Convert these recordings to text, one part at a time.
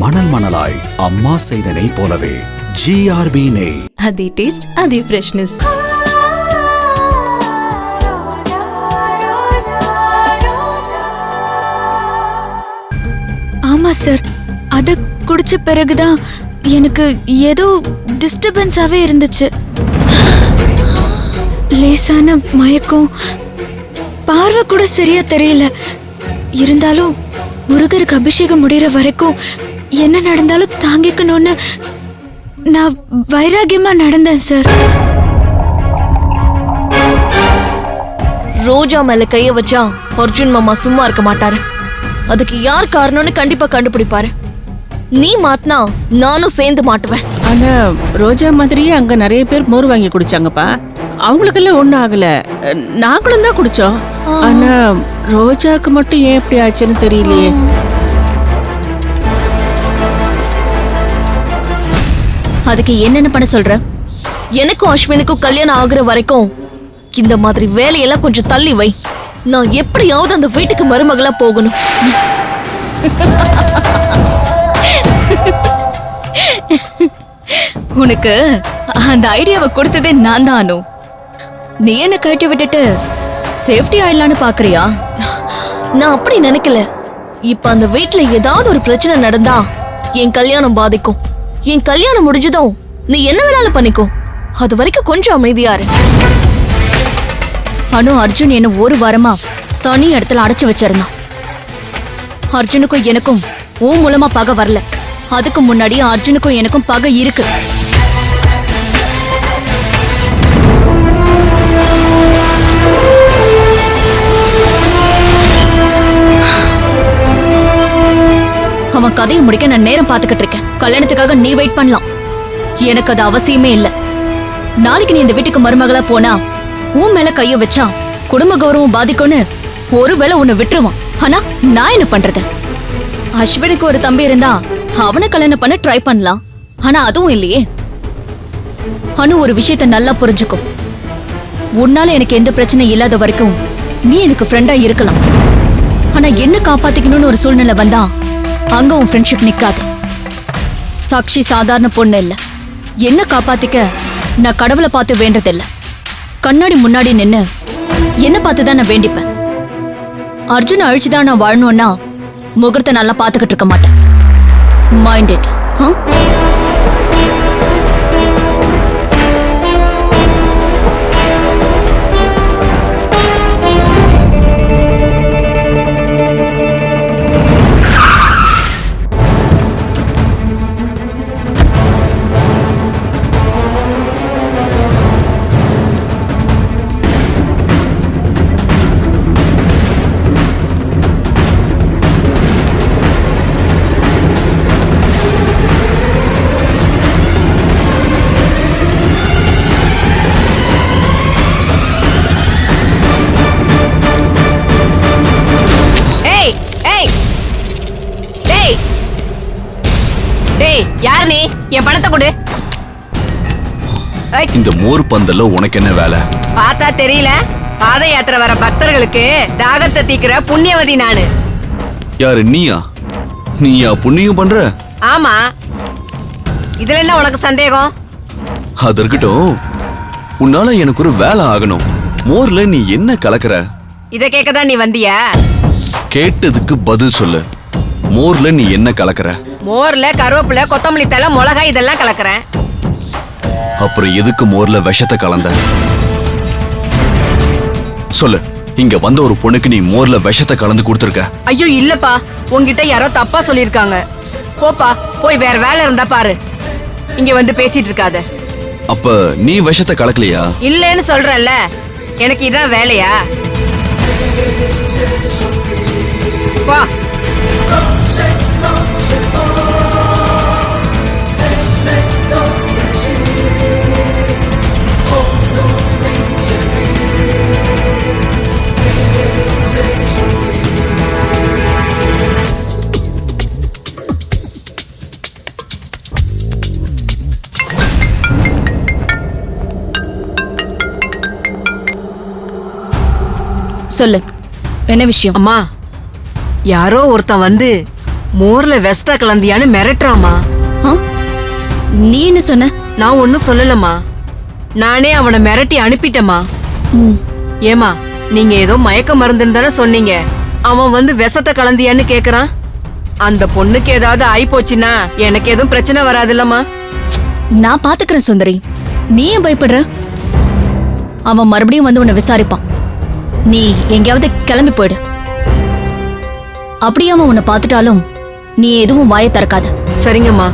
மணல் மணலாய் அம்மா செய்த நெய் போலவே GRB நெய். அதே டேஸ்ட், அதே ஃப்ரெஷ்னஸ். ஆமா சார், அத குடிச்ச பிறகுதான் எனக்கு ஏதோ டிஸ்டர்பன்ஸாவே இருந்துச்சு. லேசான மயக்கம், பார்வை கூட சரியா தெரியல. இருந்தாலும் முருகருக்கு அபிஷேகம் முடிகிற வரைக்கும் என்ன நடந்தாலும் தாங்கிக்கணும்னு நான் வைராகியமா நடந்தேன் சார். ரோஜா மேல கைய வச்சா அர்ஜுன் மாமா சும்மா இருக்க மாட்டாரு. அதுக்கு யார் காரணம்னு கண்டிப்பா கண்டுபிடிப்பாரு. நீ மாட்டினா நானும் சேர்ந்து மாட்டுவேன். ஆனா ரோஜா மாதிரியே அங்க நிறைய பேர் மோர் வாங்கி குடிச்சாங்கப்பா. அவங்களுக்கெல்லாம் ஒண்ணும் ஆகல. நாங்களும் தான் குடிச்சோம். ஆனா ரோஜாக்கு மட்டும் ஏன் இப்படி ஆச்சுன்னு தெரியலையே. அதுக்கு என்னென்ன பண்ண சொல்ற? எனக்கும் அஸ்வினுக்கும் கல்யாணம் ஆகுற வரைக்கும் இந்த மாதிரி வேலையெல்லாம் கொஞ்சம் தள்ளி வை. நான் எப்படியாவது அந்த வீட்டுக்கு மருமகளா போகணும். உனக்கு அந்த ஐடியாவை கொடுத்ததே நான் தான் அனு. நீ என்ன கழட்டி விட்டுட்டு சேஃப்டி ஆயிடலான்னு பாக்குறியா? நான் அப்படி நினைக்கல. இப்ப அந்த வீட்டுல ஏதாவது ஒரு பிரச்சனை நடந்தா என் கல்யாணம் பாதிக்கும். என் கல்யாணம் முடிஞ்சதும் நீ என்ன வேணாலும் பண்ணிக்கோ. அது வரைக்கும் கொஞ்சம் அமைதியா இரு. அனு, அர்ஜுன் என்ன ஒரு வாரமா தனி இடத்துல அடைச்சு வச்சிருந்தான். அர்ஜுனுக்கும் எனக்கும் உன் மூலமா பகை வரல. அதுக்கு முன்னாடி அர்ஜுனுக்கும் எனக்கும் பகை இருக்கு. அவன் கதையை முடிக்க நான் நேரம் பார்த்துக்கிட்டு இருக்கேன். கல்யாணத்துக்காக நீ வெயிட் பண்ணலாம். எனக்கு அது அவசியமே இல்ல. நாளைக்கு நீ இந்த வீட்டுக்கு மருமகளா போனா உன் மேல கைய வச்சா குடும்ப கௌரவம் பாதிக்கும்னு ஒருவேளை உன்னை விட்டுருவான். ஆனா நான் என்ன பண்றது? அஸ்வினுக்கு ஒரு தம்பி இருந்தா அவனை கல்யாணம் பண்ண ட்ரை பண்ணலாம். ஆனா அதுவும் இல்லையே. அனு, ஒரு விஷயத்த நல்லா புரிஞ்சுக்கும். உன்னால எனக்கு எந்த பிரச்சனை இல்லாத வரைக்கும் நீ எனக்கு ஃப்ரெண்டா இருக்கலாம். ஆனா என்ன காப்பாத்திக்கணும்னு ஒரு சூழ்நிலை வந்தா அங்க உன் ஃப்ரெண்ட்ஷிப் நிக்காது. சாக்ஷி சாதாரண பொண்ணு இல்ல. என்ன காப்பாத்திக்க நான் கடவுளை பார்த்து வேண்டதில்ல. கண்ணாடி முன்னாடி நின்னு என்ன பார்த்துதான் நான் வேண்டிப்பேன். அர்ஜுன அழிச்சுதான் நான் வாழணும்னா முகூர்த்த நல்லா பார்த்துக்கிட்டு இருக்க மாட்டேன். Mind it. யார் நீ? என் பணத்தை கொடு. இந்த மோர் பந்தல்ல உனக்கு என்ன வேலை? பார்த்தா தெரியல. பாத யாத்திரை வர பக்தர்களுக்கு தாகத்தை தீக்கிற புண்ணியவதி நானு. யாரு நீயா? நீயா புண்ணியம் பண்ற? ஆமா. இதுல என்ன உனக்கு சந்தேகம்? அது இருக்கட்டும். உன்னால எனக்கு ஒரு வேலை ஆகணும். மோர்ல நீ என்ன கலக்குற? இத கேட்கதான் நீ வந்தியா? கேட்டதுக்கு பதில் சொல்லு. மோர்ல நீ என்ன கலக்குற? மோர்ல கருவேப்பிலை, கொத்தமல்லி தழை, மிளகாய் இதெல்லாம் கலக்குறேன். அப்புறம் எதுக்கு மோர்ல விஷத்தை கலந்த? சொல்லு. இங்க வந்த ஒரு பொண்ணுக்கு நீ மோர்ல விஷத்தை கலந்து கொடுத்துருக்க? ஐயோ இல்லப்பா, உன்கிட்ட யாரோ தப்பா சொல்லிருக்காங்க. போப்பா, போய் வேற வேலை இருந்தா பாரு. இங்க வந்து பேசிட்டு இருக்காத. அப்ப நீ விஷத்தை கலக்கலையா? இல்லன்னு சொல்றல்ல. எனக்கு இதான் வேலையா? வா. சொல்லு, என்ன விஷயம்? அம்மா, யாரோ ஒருத்தன் வந்து மோர்ல வெஸ்தா கலந்தியான்னு மிரட்டுறாமா. ஆ? நீ என்ன சொன்ன? நான் ஒன்னும் சொல்லலம்மா. நானே அவனை மிரட்டி அனுப்பிட்டேமா. ம், ஏமா, நீங்க ஏதோ மயக்க மருந்துன்னு தானே சொன்னீங்க. அவன் வந்து விஷத்தை கலந்தியான்னு கேக்குறான். அந்த பொண்ணுக்கு ஏதாவது ஆயி போச்சுன்னா எனக்கு எதுவும் பிரச்சனை வராதுல்லம்மா. நான் பாத்துக்கிறேன் சுந்தரி. நீ ஏன் பயப்படுற? அவன் மறுபடியும் வந்து உன்னை விசாரிப்பான். நீ எங்கேயாவது கிளம்பி போயிடு. அப்படியே அவன் உன்னை பார்த்துட்டாலும் நீ எதுவும் வாயை திறக்காத. சரிங்கம்மா.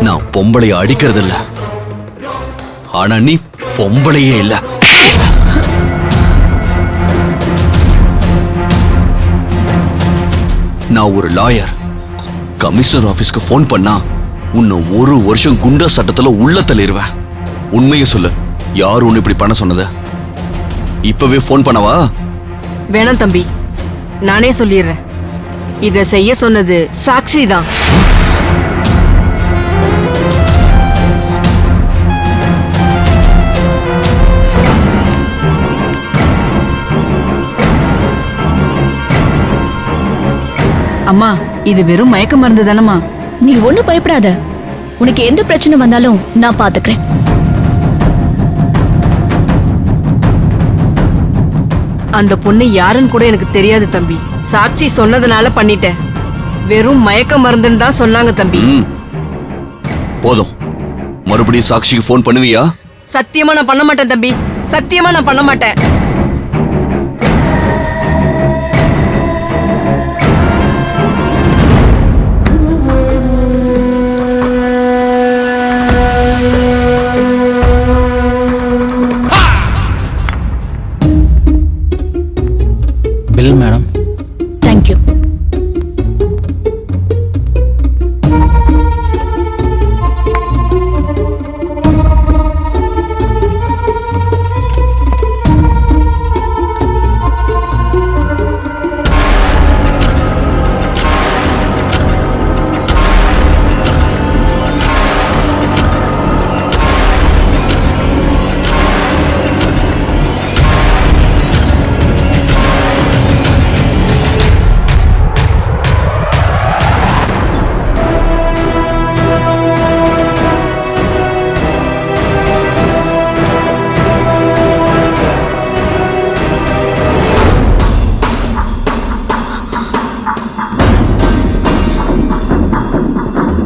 நான் பொம்பளைய அடிக்கிறது இல்ல, ஆனா நீ பொம்பளையே இல்ல. நான் ஒரு லாயர். கமிஷனர் ஆபீஸ்க்கு போன் பண்ணா உன்னை 1 வருஷம் குண்டா சட்டத்துல உள்ள தள்ளிடுவேன். உண்மையை சொல்லு, யார் உன்னை இப்படி பண்ண சொன்னது? இப்பவே போன் பண்ணவா? வேணாம் தம்பி, நானே சொல்லிடுறேன். இத செய்ய சொன்னது சாக்ஷி தான். அம்மா, இது வெறும் மயக்க மருந்து தானம்மா. நீ ஒண்ணும் பயப்படாத. உனக்கு எந்த பிரச்சனை வந்தாலும் நான் பாத்துக்கிறேன். அந்த பொண்ணு யாருன்னு கூட எனக்கு தெரியாது தம்பி. சாட்சி சொன்னதுனால பண்ணிட்டேன். வெறும் மயக்க மருந்துன்னு தான் சொன்னாங்க தம்பி. ம். போதும். மறுபடியும் சாக்ஷிக்கு போன் பண்ணுவியா? சத்தியமா நான் பண்ண மாட்டேன் தம்பி. சத்தியமா நான் பண்ண மாட்டேன். Bill madam. Thank you.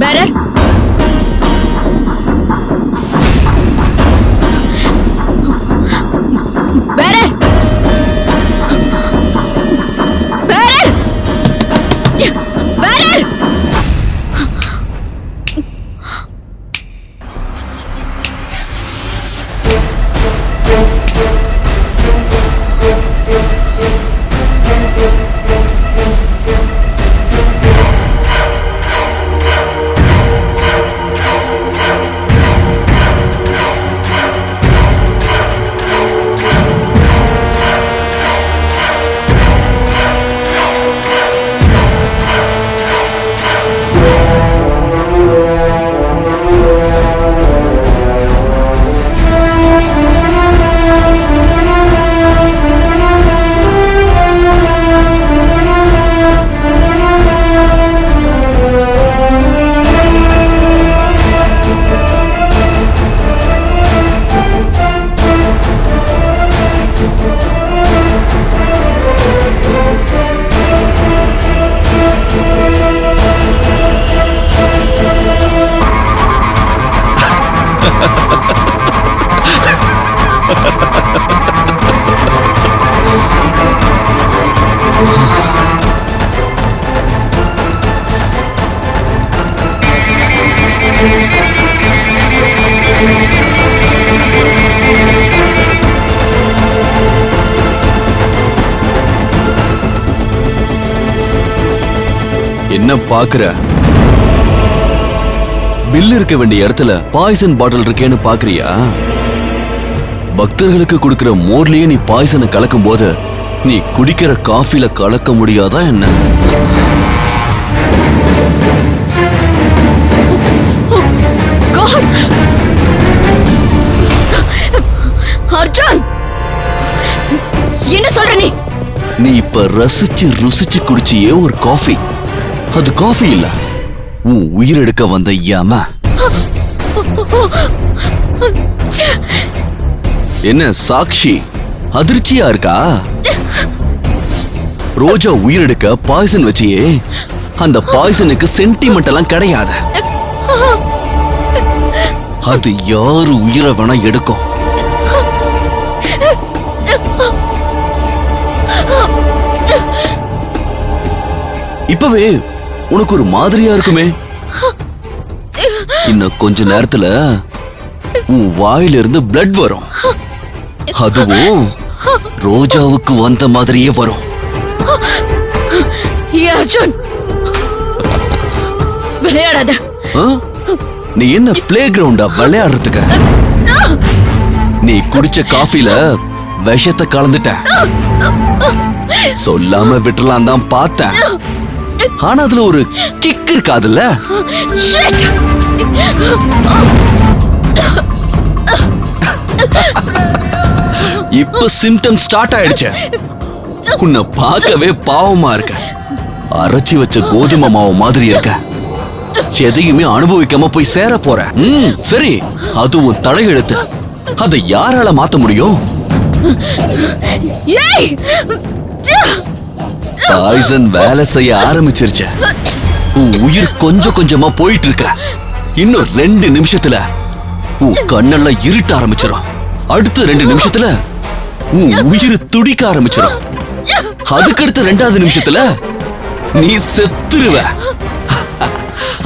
Better? Better? Better? Better? என்ன பாக்குற? பில் இருக்க வேண்டிய இடத்துல பாய்சன் பாட்டில் இருக்கேன்னு பாக்குறியா? பக்தர்களுக்கு கொடுக்கிற மோர்லயே நீ பாய்சனை கலக்கும் போது நீ குடிக்கிற காஃபில கலக்க முடியாதா என்ன? அர்ஜுன், என்ன சொல்ற நீ? நீ இப்ப ரசிச்சு ருசிச்சு குடிச்சியே ஒரு காஃபி, அது காஃபி இல்ல, உன் உயிரெடுக்க வந்த யம. என்ன சாக்ஷி, அதிர்ச்சியா இருக்கா? ரோஜா உயிரெடுக்க பாய்சன் வச்சியே, அந்த பாய்சனுக்கு சென்டிமெண்ட் எல்லாம் கிடையாது. அது யாரு உயிரை வேணா எடுக்கும். இப்பவே உனக்கு ஒரு மாதிரியா இருக்குமே. இன்னும் கொஞ்ச நேரத்துல உன் வாயிலிருந்து பிளட் வரும். அதுவும் ரோஜாவுக்கு வந்த மாதிரியே வரும். அர்ஜுன், விளையாடாத. நீ என்ன பிளே கிரவுண்டா விளையாடுறதுக்கு? நீ குடிச்ச காஃபில விஷத்தை கலந்துட்ட. சொல்லாம விட்டுலாம் தான் பார்த்தேன். ஆனா அதுல ஒரு கிக் இருக்காதுல்ல? இப்ப சிம்டம் ஸ்டார்ட் ஆயிடுச்சு. உன்னை பார்க்கவே பாவமா இருக்க. அரைச்சி வச்ச கோதுமை மாவு மாதிரி இருக்க. எதையுமே அனுபவிக்காம போய் சேர போற. சரி, அது உன் தலையெழுத்து. அதை யாரால மாத்த முடியும்? பாய்சன் வேலை செய்ய ஆரம்பிச்சிருச்சு. உன் உயிர் கொஞ்சம் கொஞ்சமா போயிட்டு இருக்க. இன்னும் 2 நிமிஷத்துல உன் கண்ணெல்லாம் இருட்ட ஆரம்பிச்சிடும். அடுத்த 2 நிமிஷத்துல உன் உயிர் துடிக்க ஆரம்பிச்சிடும். அதுக்கடுத்த 2வது நிமிஷத்துல நீ செத்துருவ.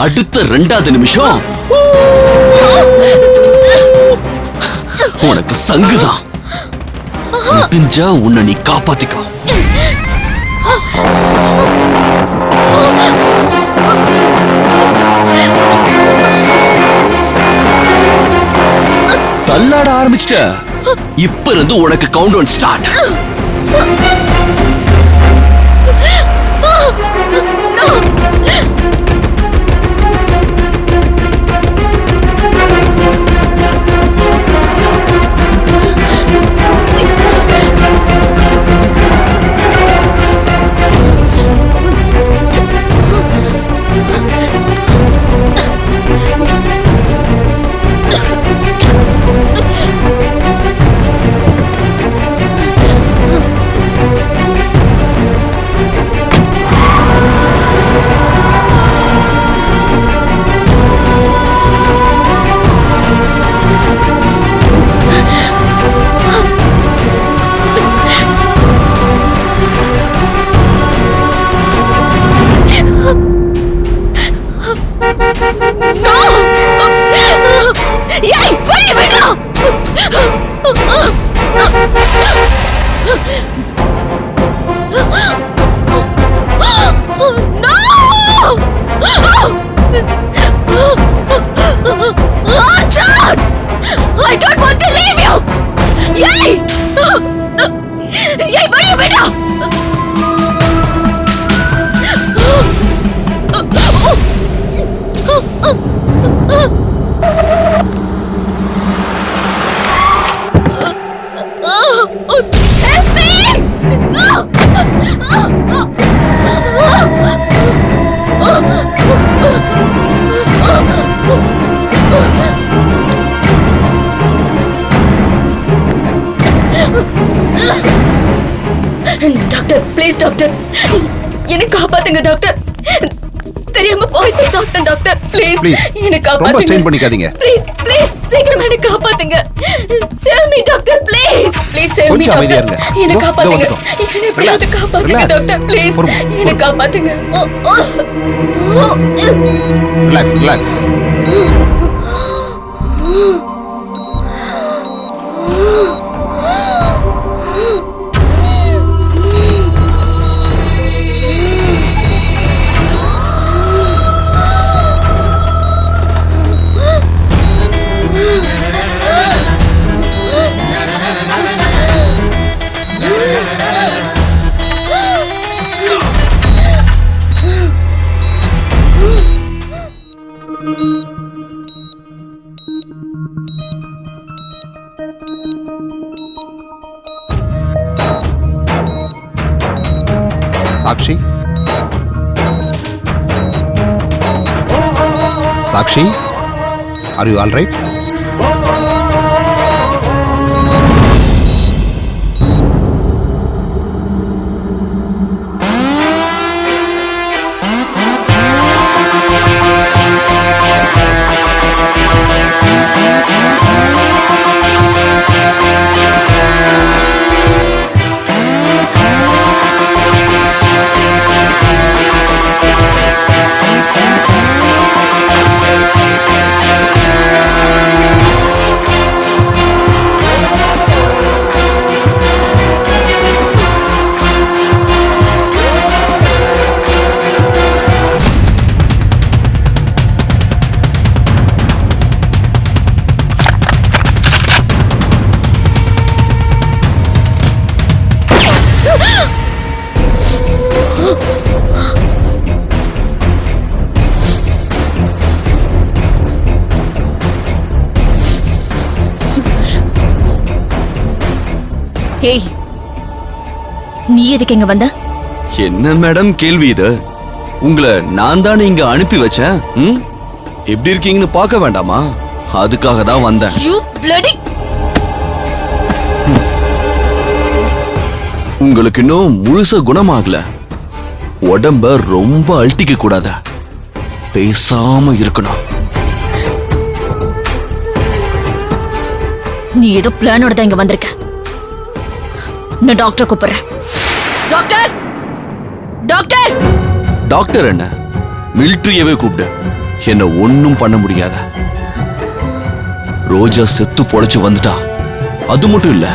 அடுத்த 2வது நிமிஷம் உனக்கு சங்குதான். முடிஞ்சா உன்னை நீ காப்பாத்திக்கோ. தள்ளாட ஆரம்பிச்சிட்ட. இப்ப இருந்து உனக்கு countdown start. I don't want to leave you! Yay! Yay, what are you doing? Help me! Doctor, please doctor, என்னை காப்பாத்துங்க டாக்டர். தெரியாம பாய்சன் சாப்பிட்டேன் டாக்டர். ப்ளீஸ் என்னை காப்பாத்துங்க. ரொம்ப ஸ்ட்ரெயின் பண்ணிக்காதீங்க. ப்ளீஸ் ப்ளீஸ் சீக்கிரம் என்னை காப்பாத்துங்க. Save me doctor, please please save me doctor. என்னை காப்பாத்துங்க. என்னை எப்படியாவது காப்பாத்துங்க டாக்டர். ப்ளீஸ் என்னை காப்பாத்துங்க. Relax relax. Sakshi, are you all right? ஏய், நீ எதுக்கு இங்க வந்த? என்ன மேடம் கேள்வி இது? உங்களை நான் தானே இங்க அனுப்பி வச்சேன். எப்படி இருக்கீங்கன்னு பார்க்க வேண்டாமா? அதுக்காக தான் வந்தேன். You bloody! உங்களுக்கு இன்னும் முழுசா குணமாகல. உடம்ப ரொம்ப அழட்டிக்க கூடாது. பேசாம இருக்கணும். நீ ஏதோ பிளானோட தான் இங்க வந்திருக்க. நான் டாக்டர் கூப்பிடுறேன். Doctor, doctor. டாக்டர் என்ன? மிலிட்டரியவே கூப்பிடு. என்ன ஒண்ணும் பண்ண முடியாத. ரோஜா செத்து பொழைச்சு வந்துட்டா. அது மட்டும் இல்ல,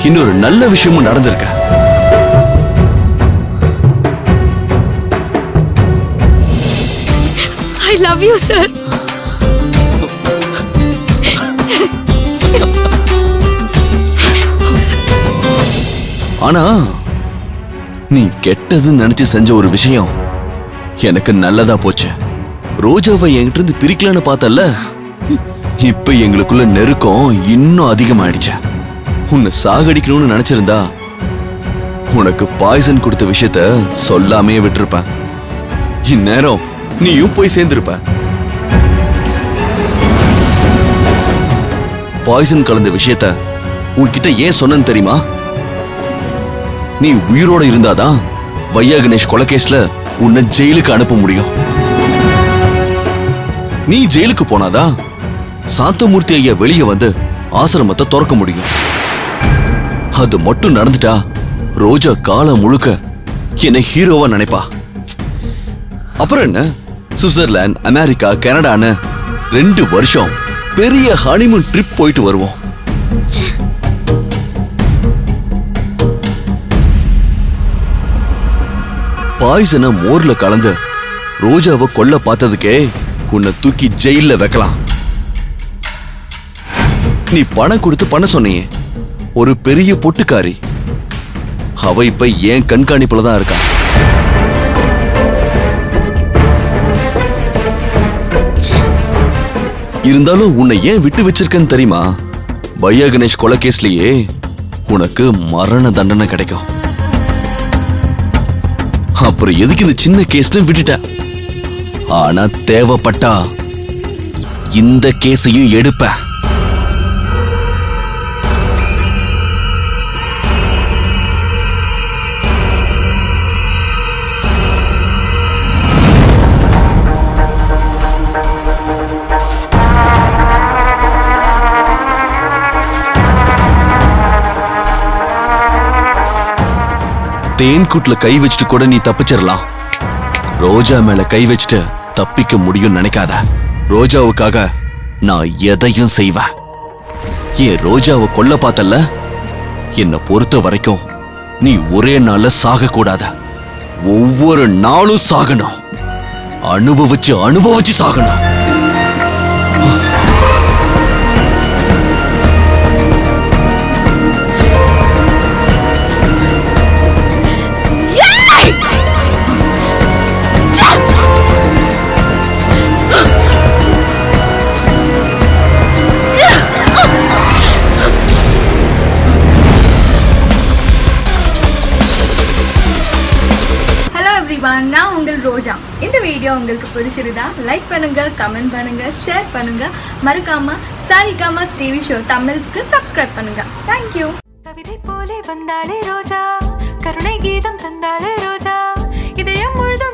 இன்னொரு நல்ல விஷயமும் நடந்திருக்க. I love you, sir. ஆனா நீ கெட்டதுன்னு நினைச்சு செஞ்ச ஒரு விஷயம் எனக்கு நல்லதா போச்சு. ரோஜாவை என்கிட்ட இருந்து பிரிக்கலன்னு பார்த்தல்ல, இப்ப எங்களுக்குள்ள நெருக்கம் இன்னும் அதிகமாயிடுச்சு. உன்னை சாகடிக்கணும்னு நினைச்சிருந்தா உனக்கு பாய்சன் கொடுத்த விஷயத்த சொல்லாமே விட்டுருப்பேன். இந்நேரம் நீயும் போய் சேர்ந்திருப்ப. பாய்சன் கலந்த விஷயத்த உன்கிட்ட ஏன் சொன்னேன்னு தெரியுமா? நீ உயிரோட இருந்தாதான் வையா கணேஷ் கொலைகேஸ்ல உன்னை ஜெயிலுக்கு அனுப்ப முடியும். நீ ஜெயிலுக்கு போனாதான் சாந்தமூர்த்தி ஐயா வெளியே வந்து ஆசிரமத்தை திறக்க முடியும். அது மட்டும் நடந்துட்டா ரோஜா காலம் முழுக்க என்னை ஹீரோவா நினைப்பா. அப்புறம் என்ன, சுவிட்சர்லாந்து, அமெரிக்கா, கனடான்னு 2 வருஷம் பெரிய ஹனிமூன் ட்ரிப் போயிட்டு வருவோம். பாய்சனை மோர்ல கலந்து ரோஜாவை கொல்ல பார்த்ததுக்கே உன்னை தூக்கி ஜெயில வைக்கலாம். நீ பணம் கொடுத்து பண்ண சொன்னியே, ஒரு பெரிய பொட்டுக்காரி. அவ இப்ப ஏன் கண்காணிப்புல தான் இருக்கா. இருந்தாலும் உன்னை ஏன் விட்டு வச்சிருக்கன்னு தெரியுமா? வையா கணேஷ் கொலை கேஸ்லயே உனக்கு மரண தண்டனை கிடைக்கும். அப்புறம் எதுக்கு இந்த சின்ன கேஸ்னு விட்டுட்ட? ஆனா தேவைப்பட்டா இந்த கேஸையும் எடுப்ப. தேன்கூட்ல கை வச்சுட்டு கூட நீ தப்பிச்சிடலாம். ரோஜா மேல கை வச்சுட்டு தப்பிக்க முடியும் நினைக்காத. ரோஜாவுக்காக நான் எதையும் செய்வேன். ஏன் ரோஜாவை கொல்ல பார்த்தல்ல, என்னை பொறுத்த வரைக்கும் நீ ஒரே நாள்ல சாக கூடாத. ஒவ்வொரு நாளும் சாகணும். அனுபவிச்சு அனுபவிச்சு சாகணும். everyone, நான் உங்கள் ரோஜா. இந்த வீடியோ உங்களுக்கு பிடிச்சிருந்தா லைக் பண்ணுங்க, கமெண்ட் பண்ணுங்க, ஷேர் பண்ணுங்க. மறக்காம சாரிகாமா டிவி ஷோ தமிழுக்கு சப்ஸ்கிரைப் பண்ணுங்க. Thank you. கவிதை போலே வந்தாளே ரோஜா, கருணை கீதம் தந்தாளே ரோஜா, இதயம் முழுதும்